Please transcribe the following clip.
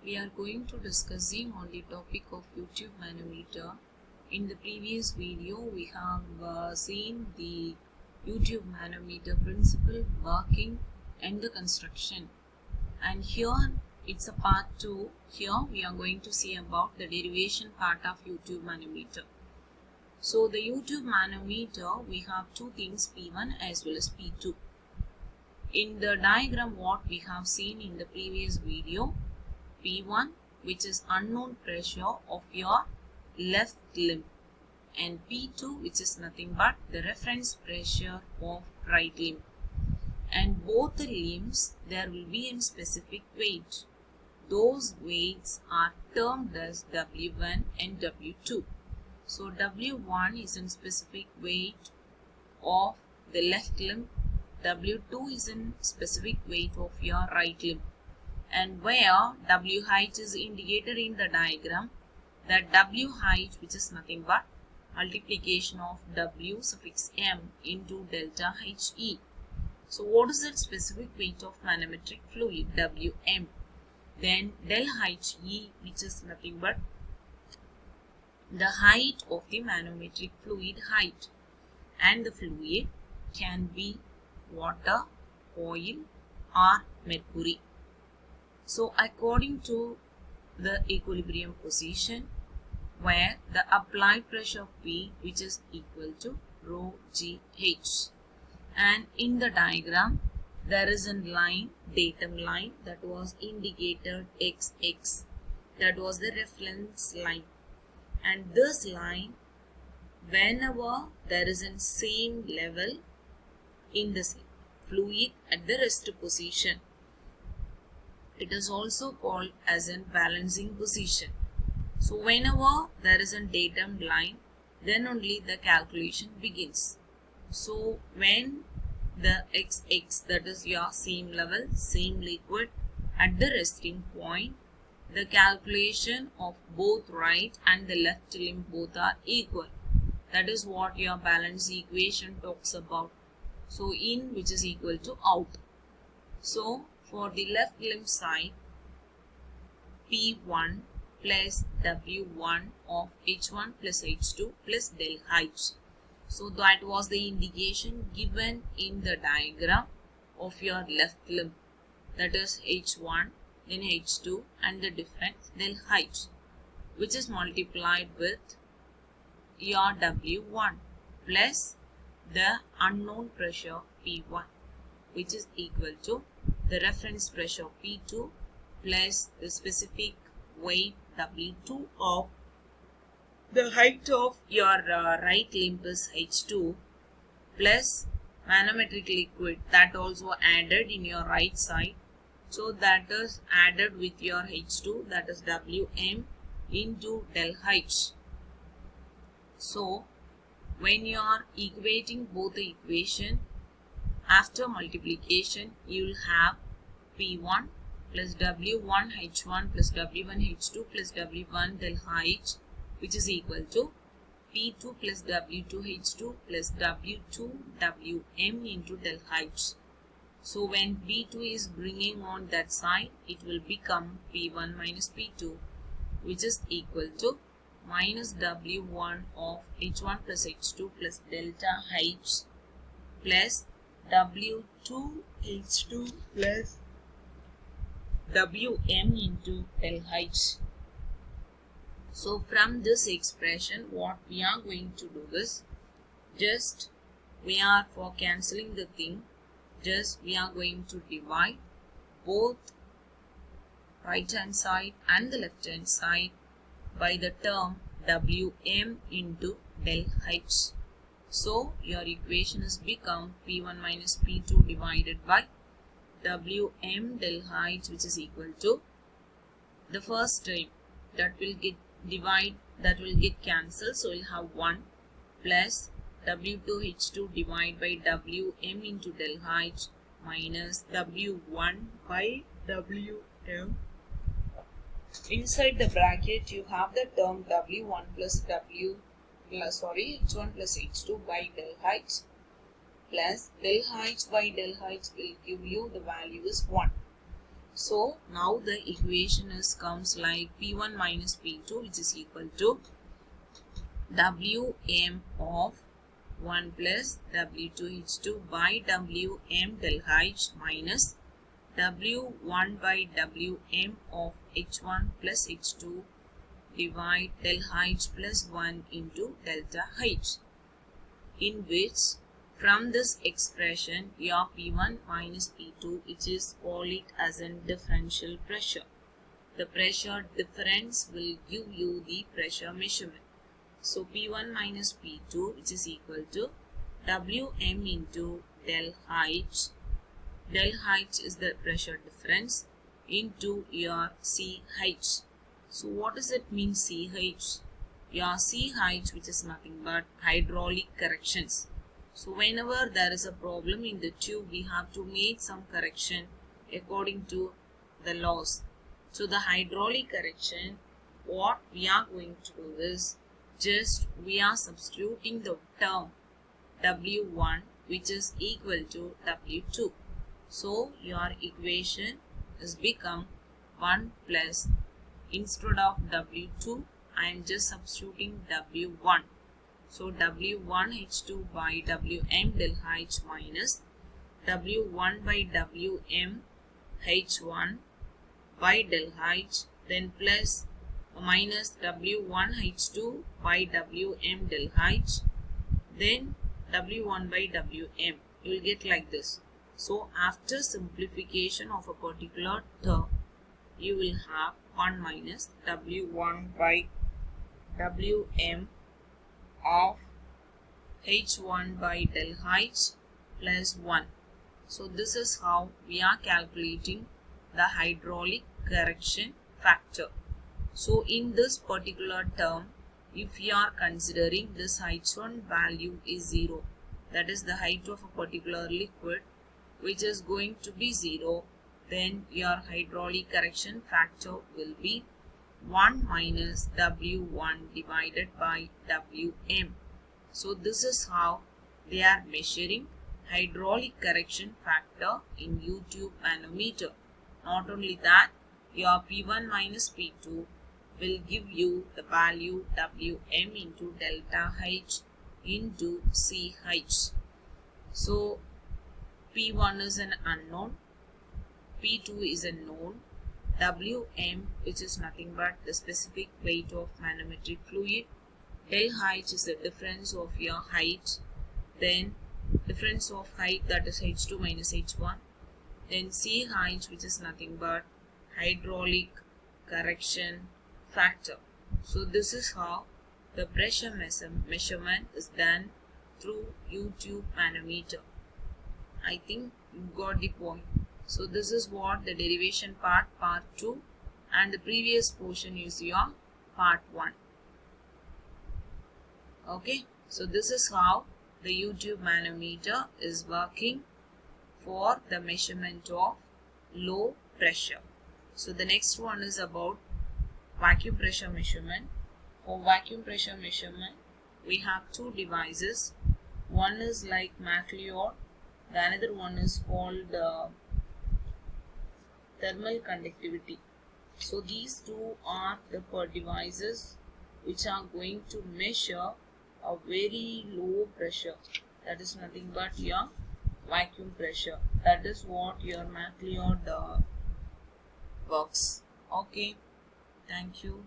we are going to discussing on the topic of YouTube manometer. In the previous video, we have seen the YouTube manometer principle, working and the construction. And here it's a part 2. Here we are going to see about the derivation part of YouTube manometer. So the YouTube manometer, we have two things, P1 as well as P2. In the diagram what we have seen in the previous video, P1 which is unknown pressure of your left limb, and P2 which is nothing but the reference pressure of right limb. And both the limbs there will be a specific weight. Those weights are termed as W1 and W2. So W1 is a specific weight of the left limb, W2 is a specific weight of your right limb. And where W height is indicated in the diagram, that W height which is nothing but multiplication of W suffix M into delta HE. So what is the specific weight of manometric fluid? Wm. Then del HE which is nothing but the height of the manometric fluid height, and the fluid can be water, oil or mercury. So according to the equilibrium position, where the applied pressure P which is equal to rho GH, and in the diagram there is a line, datum line, that was indicated XX, that was the reference line. And this line, whenever there is a same level in the fluid at the rest position, it is also called as a balancing position. So whenever there is a datum line, then only the calculation begins. So when the XX, that is your same level, same liquid at the resting point, the calculation of both right and the left limb both are equal. That is what your balance equation talks about. So in which is equal to out. So for the left limb side, P1 plus W1 of H1 plus H2 plus del H. So that was the indication given in the diagram of your left limb, that is H1, then H2 and the difference del H, which is multiplied with your W1 plus the unknown pressure P1, which is equal to the reference pressure P2 plus the specific weight W2 of the height of your right limb is H2 plus manometric liquid that also added in your right side. So that is added with your H2, that is Wm into del H. So when you are equating both the equation, after multiplication you will have P1 plus W1 H1 plus W1 H2 plus W1 del H, which is equal to P2 plus W2 H2 plus W2 Wm into del H. So when P2 is bringing on that side, it will become P1 minus P2, which is equal to minus W1 of H1 plus H2 plus delta H plus W2 H2 plus Wm into del H. So from this expression, what we are going to do is, just we are for cancelling the thing, just we are going to divide both right hand side and the left hand side by the term Wm into del H. So your equation has become P1 minus P2 divided by Wm del H, which is equal to the first term that will get cancelled, so we'll have 1 plus W2H2 divided by Wm into del H minus W1 by Wm. Inside the bracket you have the term W1 plus H1 plus H2 by del H plus del H by del H will give you the value is 1. So now the equation comes like P1 minus P2, which is equal to Wm of 1 plus W2H2 by Wm del H minus W1 by Wm of H1 plus H2 divide del H plus 1 into delta H, in which from this expression your P1 minus P2, which is call it as a differential pressure. The pressure difference will give you the pressure measurement. So P1 minus P2, which is equal to Wm into del H. Del H is the pressure difference into your CH. So what does it mean CH? Your CH, which is nothing but hydraulic corrections. So whenever there is a problem in the tube, we have to make some correction according to the laws. So the hydraulic correction, what we are going to do is just we are substituting the term W1, which is equal to W2. So your equation is become 1 plus, instead of W2 I am just substituting W1. So W1H2 by Wm del H minus W1 by Wm H1 by del H, then plus minus W1H2 by Wm del H, then W1 by Wm. You will get like this. So after simplification of a particular term, you will have 1 minus W1 by Wm of H1 by del H plus 1. So this is how we are calculating the hydraulic correction factor. So in this particular term, if you are considering this H1 value is 0, that is the height of a particular liquid which is going to be 0, then your hydraulic correction factor will be 1 minus W1 divided by Wm. So this is how they are measuring hydraulic correction factor in U-tube manometer. Not only that, your P1 minus P2 will give you the value Wm into delta H into CH. So P1 is an unknown, P2 is a known, Wm, which is nothing but the specific weight of manometric fluid, del H is the difference of your height, then difference of height, that is H2 minus H1, then CH, which is nothing but hydraulic correction factor. So this is how the pressure measurement is done through U-tube manometer. I think you got the point. So this is what the derivation part 2, and the previous portion is your part 1. Okay, so this is how the U-tube manometer is working for the measurement of low pressure. So the next one is about vacuum pressure measurement. For vacuum pressure measurement, we have two devices. One is like manometer, the another one is called thermal conductivity. So these two are the devices which are going to measure a very low pressure, that is nothing but your vacuum pressure. That is what your manometer works. Okay, thank you.